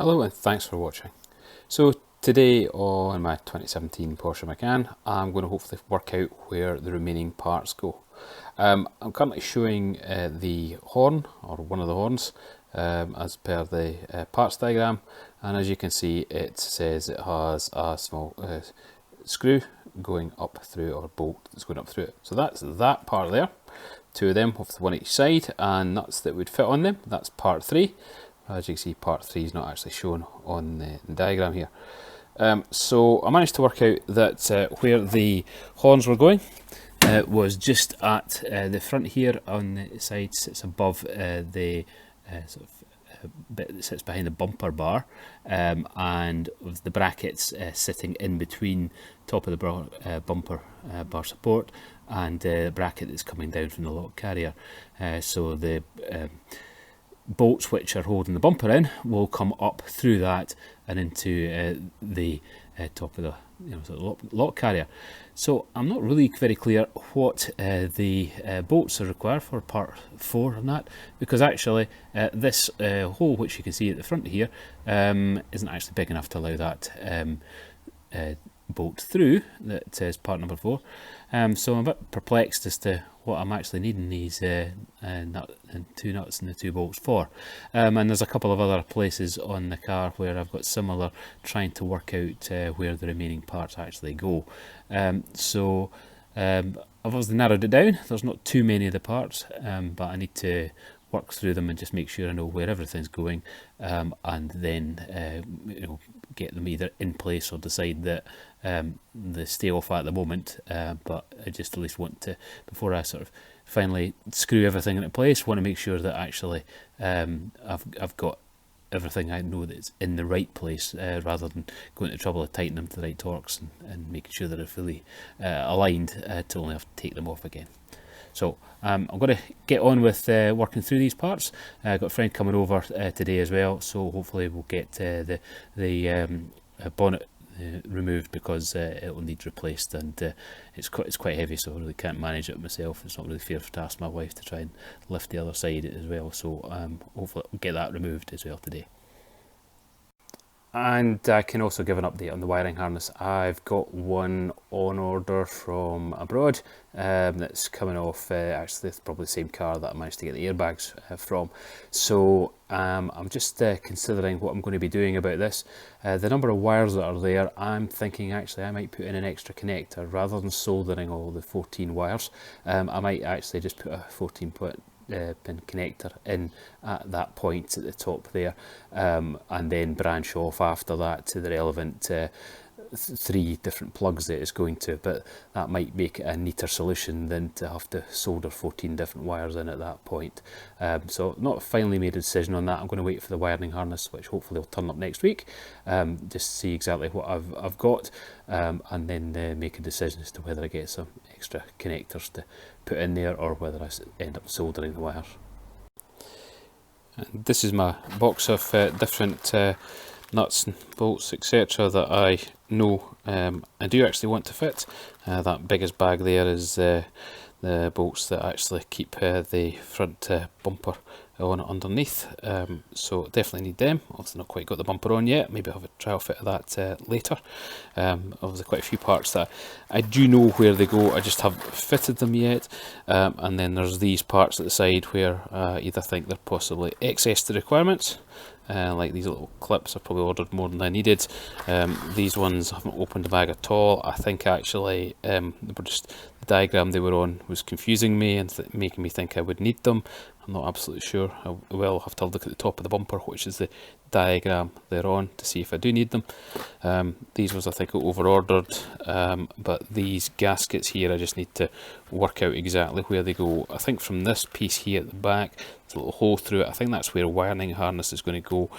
Hello and thanks for watching. So today on my 2017 Porsche Macan, I'm going to hopefully work out where the remaining parts go. I'm currently showing the horn, or one of the horns, as per the parts diagram, and as you can see it says it has a small screw going up through, or bolt that's going up through it. So that's that part there, two of them, with one each side, and nuts that would fit on them. That's part 3. As you can see, part 3 is not actually shown on the diagram here. So I managed to work out that where the horns were going was just at the front here on the side, sits above the sort of bit that sits behind the bumper bar, and with the brackets sitting in between top of the bumper bar support and the bracket that's coming down from the lock carrier. So the bolts which are holding the bumper in will come up through that and into the top of the sort of lock carrier. So I'm not really very clear what the bolts are required for part 4 on that, because actually this hole which you can see at the front here isn't actually big enough to allow that bolt through. That is part number 4. So I'm a bit perplexed as to what I'm actually needing these 2 nuts and the 2 bolts for. And there's a couple of other places on the car where I've got similar, trying to work out where the remaining parts actually go. So I've obviously narrowed it down. There's not too many of the parts, but I need to work through them and just make sure I know where everything's going, and then get them either in place or decide that they stay off at the moment, but I just at least want to, before I sort of finally screw everything into place, want to make sure that actually I've got everything I know that's in the right place, rather than going to trouble of tightening them to the right torques and making sure that they're fully aligned to only have to take them off again. So I'm going to get on with working through these parts. I've got a friend coming over today as well, so hopefully we'll get the bonnet removed, because it will need replaced, and it's quite heavy, so I really can't manage it myself. It's not really fair to ask my wife to try and lift the other side as well, so hopefully we'll get that removed as well today. And I can also give an update on the wiring harness. I've got one on order from abroad that's coming off, actually it's probably the same car that I managed to get the airbags from. So I'm just considering what I'm going to be doing about this. The number of wires that are there, I'm thinking actually I might put in an extra connector rather than soldering all the 14 wires. I might actually just put a 14 pin connector in at that point at the top there, and then branch off after that to the relevant 3 different plugs that it's going to, but that might make it a neater solution than to have to solder 14 different wires in at that point. So not finally made a decision on that. I'm going to wait for the wiring harness, which hopefully will turn up next week, just see exactly what I've got, and then make a decision as to whether I get some extra connectors to put in there or whether I end up soldering the wires. And this is my box of different nuts and bolts etc that I know I do actually want to fit. That biggest bag there is the bolts that actually keep the front bumper on underneath, so definitely need them. Obviously not quite got the bumper on yet, maybe I'll have a trial fit of that later. Obviously quite a few parts that I do know where they go, I just haven't fitted them yet, and then there's these parts at the side where I either think they're possibly excess to requirements, like these little clips. I've probably ordered more than I needed. These ones I haven't opened the bag at all. I think actually they were just, the diagram they were on was confusing me and making me think I would need them. I'm not absolutely sure. I will have to look at the top of the bumper, which is the diagram they're on, to see if I do need them. These ones I think are over ordered, but these gaskets here I just need to work out exactly where they go. I think from this piece here at the back, there's a little hole through it. I think that's where a wiring harness is going to go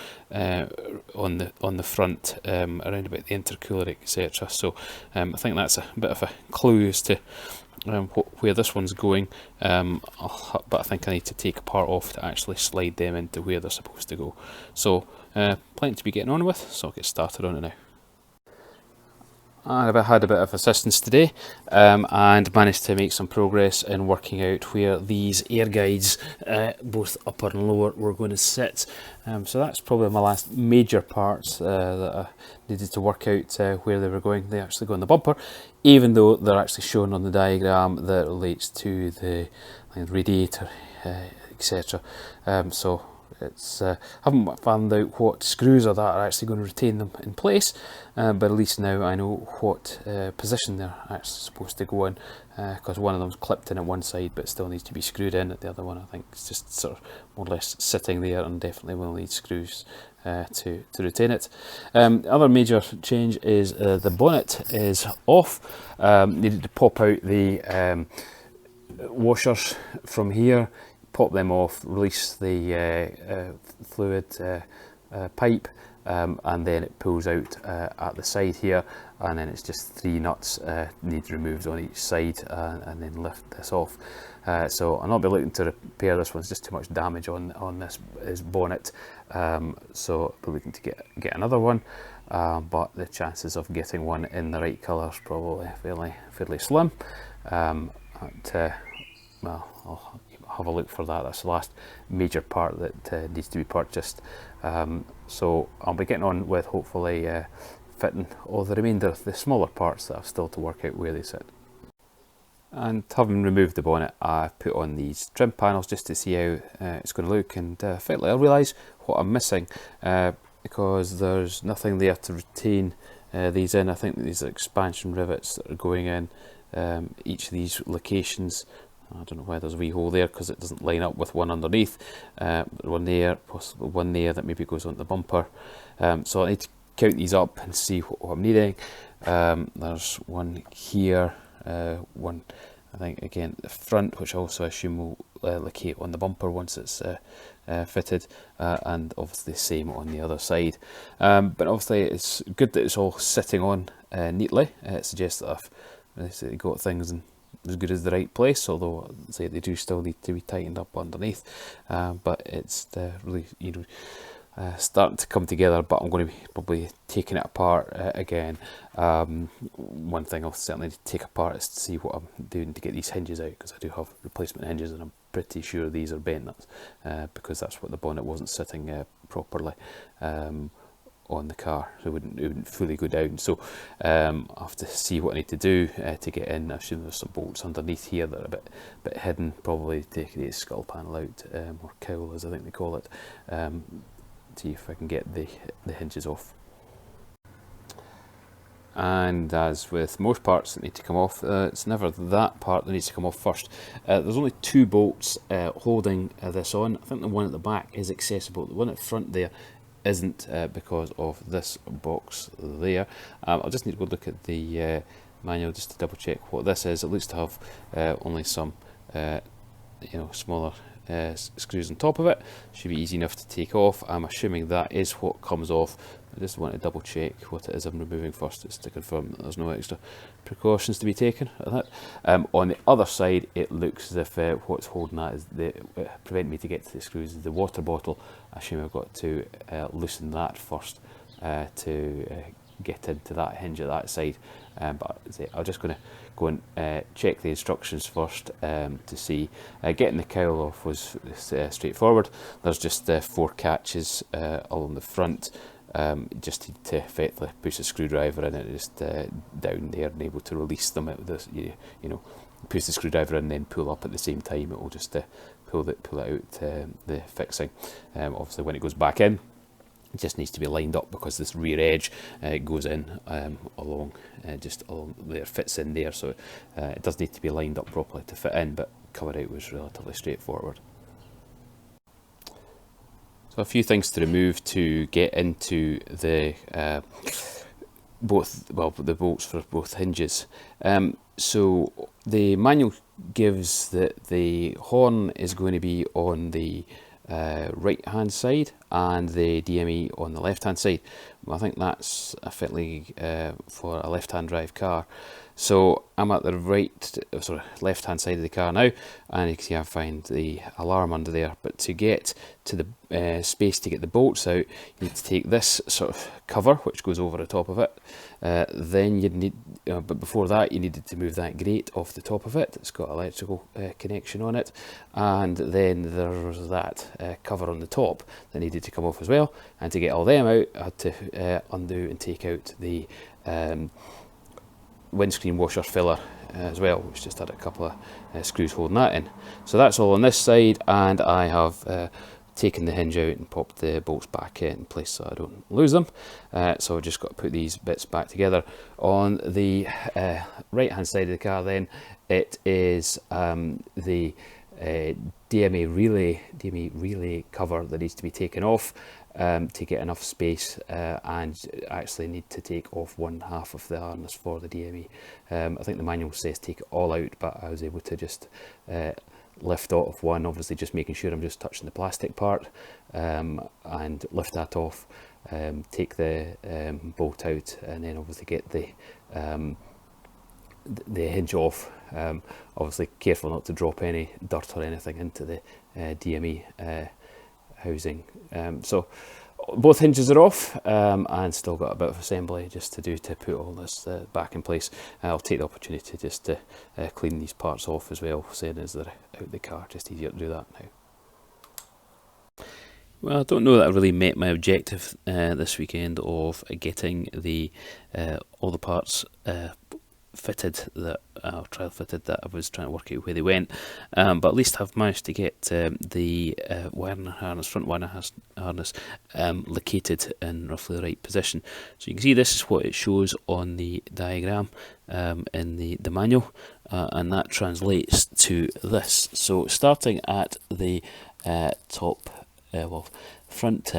on the front, around about the intercooler etc. So I think that's a bit of a clue as to where this one's going, but I think I need to take a part off to actually slide them into where they're supposed to go. So plenty to be getting on with, so I'll get started on it now. I've had a bit of assistance today and managed to make some progress in working out where these air guides, both upper and lower, were going to sit. So that's probably my last major parts that I needed to work out where they were going. They actually go in the bumper, even though they're actually shown on the diagram that relates to the radiator, etc. So it's haven't found out what screws are that are actually going to retain them in place, but at least now I know what position they're actually supposed to go in, because one of them's clipped in at one side but still needs to be screwed in at the other one. I think it's just sort of more or less sitting there and definitely will need screws to retain it. Other major change is the bonnet is off. Needed to pop out the washers from here, pop them off, release the fluid pipe, and then it pulls out at the side here, and then it's just 3 nuts need removed on each side, and then lift this off. So I'll not be looking to repair this one, it's just too much damage on this bonnet, so I'll be looking to get another one, but the chances of getting one in the right colour is probably fairly slim. Well, I'll have a look for that. That's the last major part that needs to be purchased. So I'll be getting on with hopefully fitting all the remainder of the smaller parts that I've still to work out where they sit. And having removed the bonnet, I put on these trim panels just to see how it's going to look, and effectively I realise what I'm missing, because there's nothing there to retain these in. I think these are expansion rivets that are going in each of these locations. I don't know why there's a wee hole there, because it doesn't line up with one underneath. One there, possibly one there that maybe goes on the bumper. So I need to count these up and see what I'm needing. There's one here, one I think again at the front, which I also assume will locate on the bumper once it's fitted, and obviously the same on the other side. But obviously it's good that it's all sitting on neatly. It suggests that I've got things in as good as the right place, although I'd say they do still need to be tightened up underneath, but it's really starting to come together. But I'm going to be probably taking it apart again. One thing I'll certainly need to take apart is to see what I'm doing to get these hinges out, because I do have replacement hinges and I'm pretty sure these are bent, because that's what the bonnet wasn't sitting properly on the car, so it wouldn't fully go down. So I'll have to see what I need to do to get in. I assume there's some bolts underneath here that are a bit hidden, probably take the skull panel out, or cowl as I think they call it, see if I can get the hinges off. And as with most parts that need to come off, it's never that part that needs to come off first. There's only 2 bolts holding this on. I think the one at the back is accessible, the one at the front there isn't, because of this box there. I'll just need to go look at the manual just to double check what this is. It looks to have only some smaller screws on top of it. Should be easy enough to take off. I'm assuming that is what comes off. I just want to double check what it is I'm removing first, just to confirm that there's no extra precautions to be taken at that. On the other side, it looks as if what's holding that is prevent me to get to the screws is the water bottle. I assume I've got to loosen that first to get into that hinge at that side. But I'm just going to go and check the instructions first to see. Getting the cowl off was straightforward. There's just 4 catches along the front. Just need to effectively push a screwdriver in it, just down there, and able to release them out of this. Push the screwdriver in and then pull up at the same time. It will just pull it out, the fixing. Obviously when it goes back in, it just needs to be lined up, because this rear edge goes in along there, fits in there, so it does need to be lined up properly to fit in, but cover out was relatively straightforward. So a few things to remove to get into the the bolts for both hinges. So the manual gives that the horn is going to be on the right hand side and the DME on the left hand side, I think that's effectively for a left-hand drive car. So I'm at the left hand side of the car now, and you can see I find the alarm under there. But to get to the space to get the bolts out, you need to take this sort of cover which goes over the top of it. Then you'd need, but before that you needed to move that grate off the top of it. It's got electrical connection on it, and then there was that cover on the top that needed to come off as well. And to get all them out, I had to undo and take out the windscreen washer filler as well, which just had a couple of screws holding that in. So that's all on this side, and I have taken the hinge out and popped the bolts back in place so I don't lose them. So I've just got to put these bits back together. On the right hand side of the car then, it is the DMA relay cover that needs to be taken off to get enough space, and actually need to take off one half of the harness for the DME. I think the manual says take it all out, but I was able to just lift off one, obviously just making sure I'm just touching the plastic part, and lift that off, take the bolt out, and then obviously get the hinge off. Obviously careful not to drop any dirt or anything into the DME housing. So both hinges are off, and still got a bit of assembly just to do to put all this back in place. I'll take the opportunity just to clean these parts off as well, saying as they're out the car, just easier to do that now. Well, I don't know that I really met my objective this weekend of getting the all the parts fitted that trial fitted that I was trying to work out where they went, but at least I've managed to get the wiring harness, front wiring harness, located in roughly the right position. So you can see this is what it shows on the diagram in the manual, and that translates to this. So starting at the top, front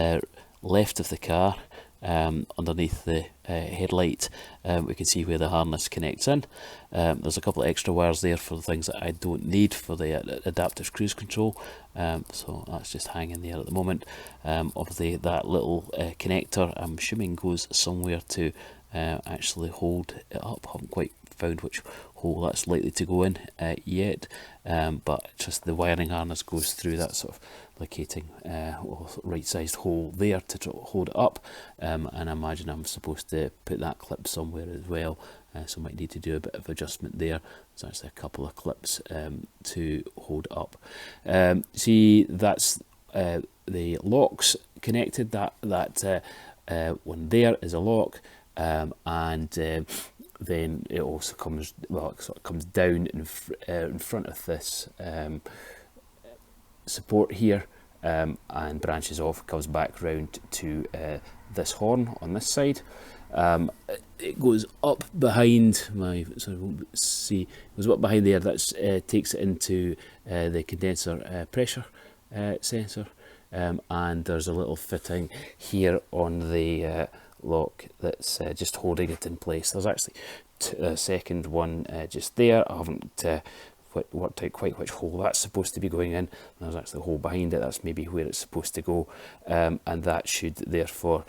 left of the car, underneath the headlight, we can see where the harness connects in. There's a couple of extra wires there for the things that I don't need for the adaptive cruise control, so that's just hanging there at the moment. Obviously that little connector, I'm assuming, goes somewhere to actually hold it up. I haven't quite found which hole that's likely to go in yet, but just the wiring harness goes through that sort of locating right sized hole there to hold it up, and I imagine I'm supposed to put that clip somewhere as well, so I might need to do a bit of adjustment there. There's actually a couple of clips to hold it up. See, that's the locks connected. That one there is a lock, and then it also comes, well, it sort of comes down in front of this support here, and branches off, comes back round to this horn on this side. It goes up behind my, so I won't see, it goes up behind there. That takes it into the condenser pressure sensor, and there's a little fitting here on the lock that's just holding it in place. There's actually a second one just there. I haven't worked out quite which hole that's supposed to be going in. There's actually a hole behind it, that's maybe where it's supposed to go, and that should therefore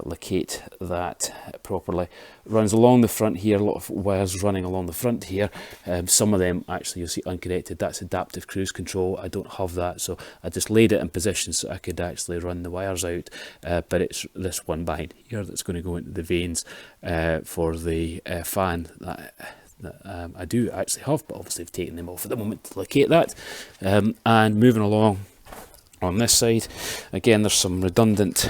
locate that properly. Runs along the front here, a lot of wires running along the front here. Some of them actually you'll see unconnected. That's adaptive cruise control. I don't have that, so I just laid it in position so I could actually run the wires out, but it's this one behind here that's going to go into the vanes for the fan that I do actually have, but obviously I've taken them off at the moment to locate that. And moving along on this side, again there's some redundant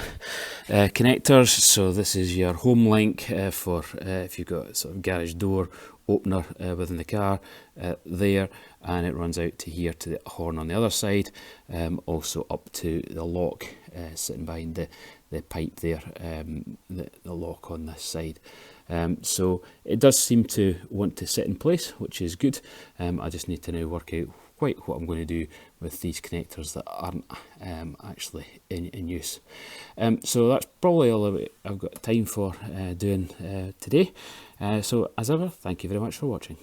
connectors. So this is your home link for if you've got a sort of garage door opener within the car there, and it runs out to here to the horn on the other side, also up to the lock sitting behind the pipe there, the lock on this side. So it does seem to want to sit in place, which is good. I just need to now work out quite what I'm going to do with these connectors that aren't actually in use. So that's probably all I've got time for doing today. So as ever, thank you very much for watching.